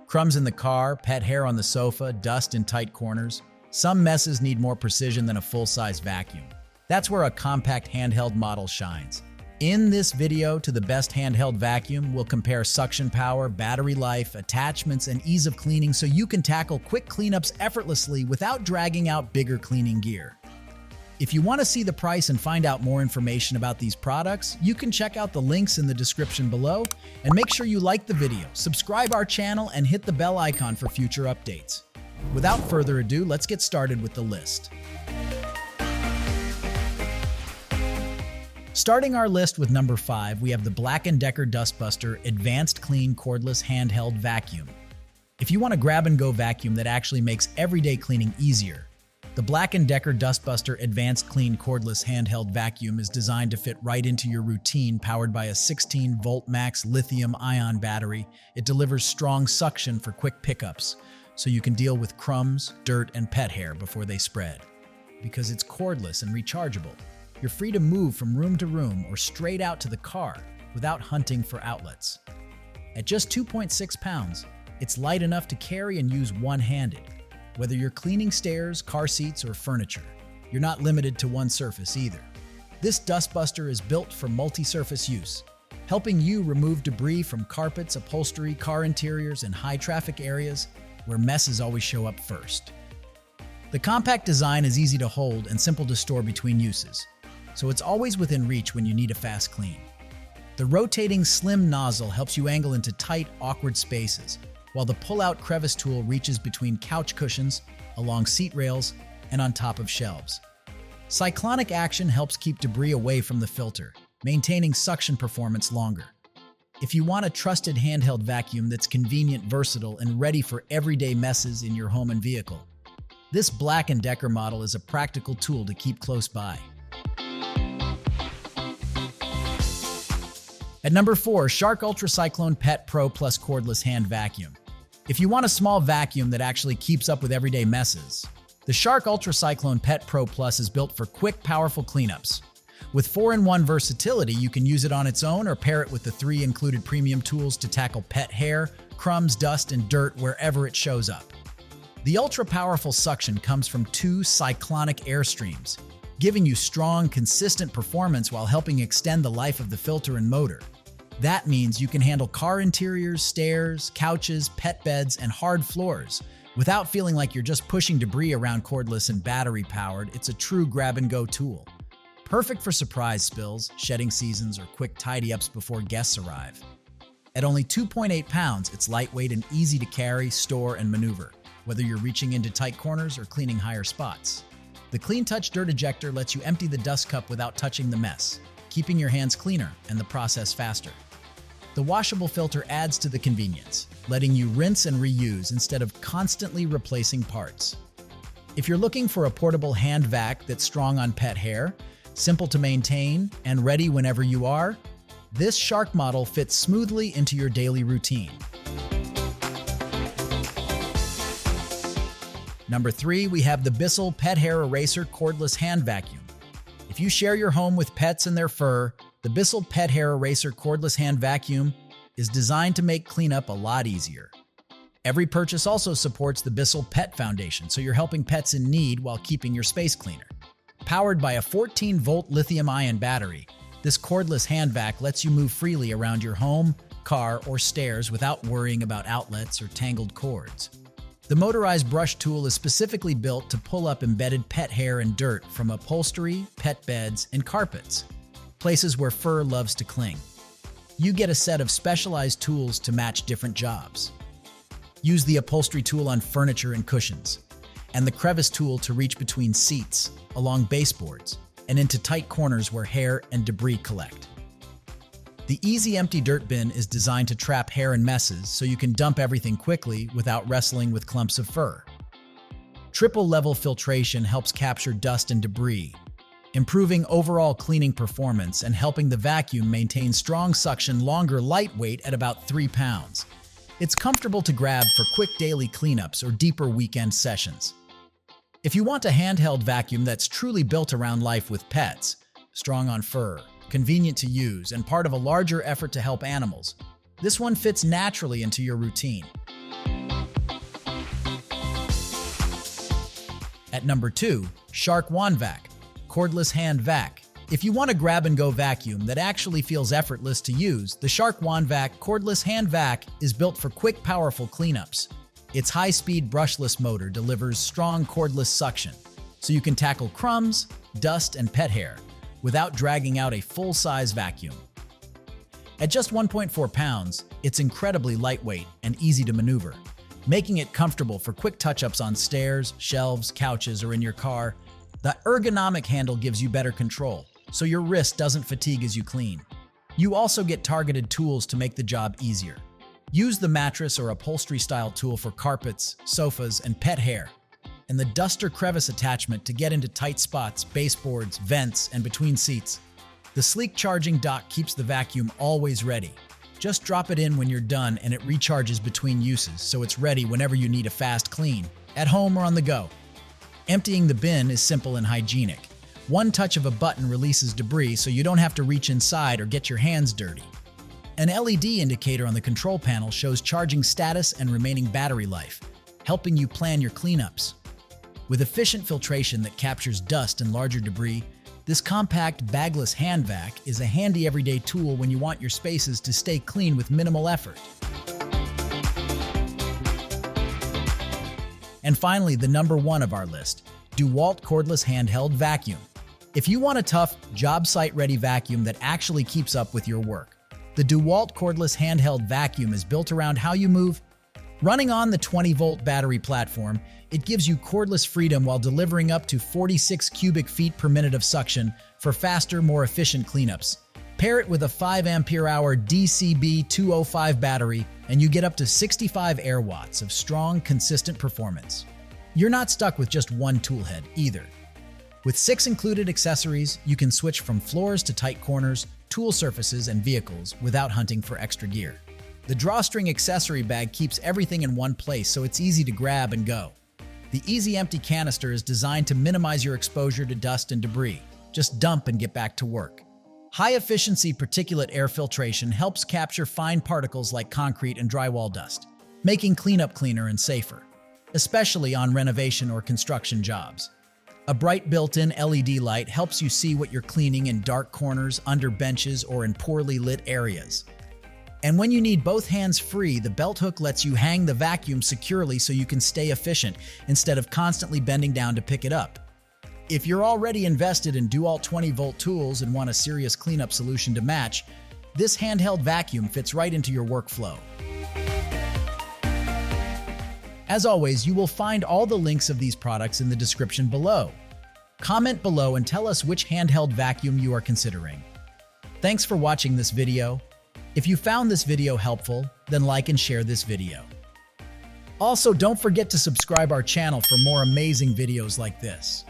Crumbs in the car, pet hair on the sofa, dust in tight corners. Some messes need more precision than a full-size vacuum. That's where a compact handheld model shines. In this video to the best handheld vacuum, we'll compare suction power, battery life, attachments, and ease of cleaning so you can tackle quick cleanups effortlessly without dragging out bigger cleaning gear. If you want to see the price and find out more information about these products, you can check out the links in the description below, and make sure you like the video, subscribe our channel, and hit the bell icon for future updates. Without further ado, let's get started with the list. Starting our list with number 5, we have the BLACK+DECKER dustbuster AdvancedClean Cordless Handheld Vacuum. If you want a grab-and-go vacuum that actually makes everyday cleaning easier, the BLACK+DECKER dustbuster AdvancedClean Cordless Handheld Vacuum is designed to fit right into your routine. Powered by a 16-volt max lithium-ion battery, it delivers strong suction for quick pickups, so you can deal with crumbs, dirt, and pet hair before they spread. Because it's cordless and rechargeable, you're free to move from room to room or straight out to the car without hunting for outlets. At just 2.6 pounds, it's light enough to carry and use one-handed. Whether you're cleaning stairs, car seats, or furniture, you're not limited to one surface either. This dustbuster is built for multi-surface use, helping you remove debris from carpets, upholstery, car interiors, and high-traffic areas where messes always show up first. The compact design is easy to hold and simple to store between uses, so it's always within reach when you need a fast clean. The rotating slim nozzle helps you angle into tight, awkward spaces, while the pull-out crevice tool reaches between couch cushions, along seat rails, and on top of shelves. Cyclonic action helps keep debris away from the filter, maintaining suction performance longer. If you want a trusted handheld vacuum that's convenient, versatile, and ready for everyday messes in your home and vehicle, this BLACK+DECKER model is a practical tool to keep close by. At number 4, Shark UltraCyclone Pet Pro Plus Cordless Hand Vacuum. If you want a small vacuum that actually keeps up with everyday messes, the Shark UltraCyclone Pet Pro Plus is built for quick, powerful cleanups. With 4-in-1 versatility, you can use it on its own or pair it with the 3 included premium tools to tackle pet hair, crumbs, dust, and dirt wherever it shows up. The ultra-powerful suction comes from 2 cyclonic air streams, giving you strong, consistent performance while helping extend the life of the filter and motor. That means you can handle car interiors, stairs, couches, pet beds, and hard floors without feeling like you're just pushing debris around. Cordless and battery-powered, it's a true grab-and-go tool. Perfect for surprise spills, shedding seasons, or quick tidy-ups before guests arrive. At only 2.8 pounds, it's lightweight and easy to carry, store, and maneuver, whether you're reaching into tight corners or cleaning higher spots. The Clean Touch Dirt Ejector lets you empty the dust cup without touching the mess, keeping your hands cleaner and the process faster. The washable filter adds to the convenience, letting you rinse and reuse instead of constantly replacing parts. If you're looking for a portable hand vac that's strong on pet hair, simple to maintain, and ready whenever you are, this Shark model fits smoothly into your daily routine. Number 3, we have the BISSELL Pet Hair Eraser Cordless Hand Vacuum. If you share your home with pets and their fur, the BISSELL Pet Hair Eraser Cordless Hand Vacuum is designed to make cleanup a lot easier. Every purchase also supports the BISSELL Pet Foundation, so you're helping pets in need while keeping your space cleaner. Powered by a 14-volt lithium-ion battery, this cordless hand vac lets you move freely around your home, car, or stairs without worrying about outlets or tangled cords. The motorized brush tool is specifically built to pull up embedded pet hair and dirt from upholstery, pet beds, and carpets, places where fur loves to cling. You get a set of specialized tools to match different jobs. Use the upholstery tool on furniture and cushions, and the crevice tool to reach between seats, along baseboards, and into tight corners where hair and debris collect. The easy empty dirt bin is designed to trap hair and messes so you can dump everything quickly without wrestling with clumps of fur. Triple level filtration helps capture dust and debris, improving overall cleaning performance and helping the vacuum maintain strong suction longer. Lightweight at about 3 pounds. It's comfortable to grab for quick daily cleanups or deeper weekend sessions. If you want a handheld vacuum that's truly built around life with pets, strong on fur, convenient to use, and part of a larger effort to help animals, this one fits naturally into your routine. At number 2, Shark WANDVAC Cordless Hand Vac. If you want a grab-and-go vacuum that actually feels effortless to use, the Shark WANDVAC Cordless Hand Vac is built for quick, powerful cleanups. Its high-speed brushless motor delivers strong cordless suction, so you can tackle crumbs, dust, and pet hair without dragging out a full-size vacuum. At just 1.4 pounds, it's incredibly lightweight and easy to maneuver, making it comfortable for quick touch-ups on stairs, shelves, couches, or in your car. The ergonomic handle gives you better control, so your wrist doesn't fatigue as you clean. You also get targeted tools to make the job easier. Use the mattress or upholstery-style tool for carpets, sofas, and pet hair, and the duster crevice attachment to get into tight spots, baseboards, vents, and between seats. The sleek charging dock keeps the vacuum always ready. Just drop it in when you're done and it recharges between uses, so it's ready whenever you need a fast clean, at home or on the go. Emptying the bin is simple and hygienic. One touch of a button releases debris so you don't have to reach inside or get your hands dirty. An LED indicator on the control panel shows charging status and remaining battery life, helping you plan your cleanups. With efficient filtration that captures dust and larger debris, this compact bagless hand vac is a handy everyday tool when you want your spaces to stay clean with minimal effort. And finally, the number 1 of our list, DEWALT Cordless Handheld Vacuum. If you want a tough, job site-ready vacuum that actually keeps up with your work, the DEWALT Cordless Handheld Vacuum is built around how you move. Running on the 20-volt battery platform, it gives you cordless freedom while delivering up to 46 cubic feet per minute of suction for faster, more efficient cleanups. Pair it with a 5 ampere-hour DCB 205 battery, and you get up to 65 air watts of strong, consistent performance. You're not stuck with just one tool head either. With 6 included accessories, you can switch from floors to tight corners, tool surfaces, and vehicles without hunting for extra gear. The drawstring accessory bag keeps everything in one place, so it's easy to grab and go. The easy empty canister is designed to minimize your exposure to dust and debris. Just dump and get back to work. High-efficiency particulate air filtration helps capture fine particles like concrete and drywall dust, making cleanup cleaner and safer, especially on renovation or construction jobs. A bright built-in LED light helps you see what you're cleaning in dark corners, under benches, or in poorly lit areas. And when you need both hands free, the belt hook lets you hang the vacuum securely so you can stay efficient instead of constantly bending down to pick it up. If you're already invested in DEWALT 20-volt tools and want a serious cleanup solution to match, this handheld vacuum fits right into your workflow. As always, you will find all the links of these products in the description below. Comment below and tell us which handheld vacuum you are considering. Thanks for watching this video. If you found this video helpful, then like and share this video. Also, don't forget to subscribe our channel for more amazing videos like this.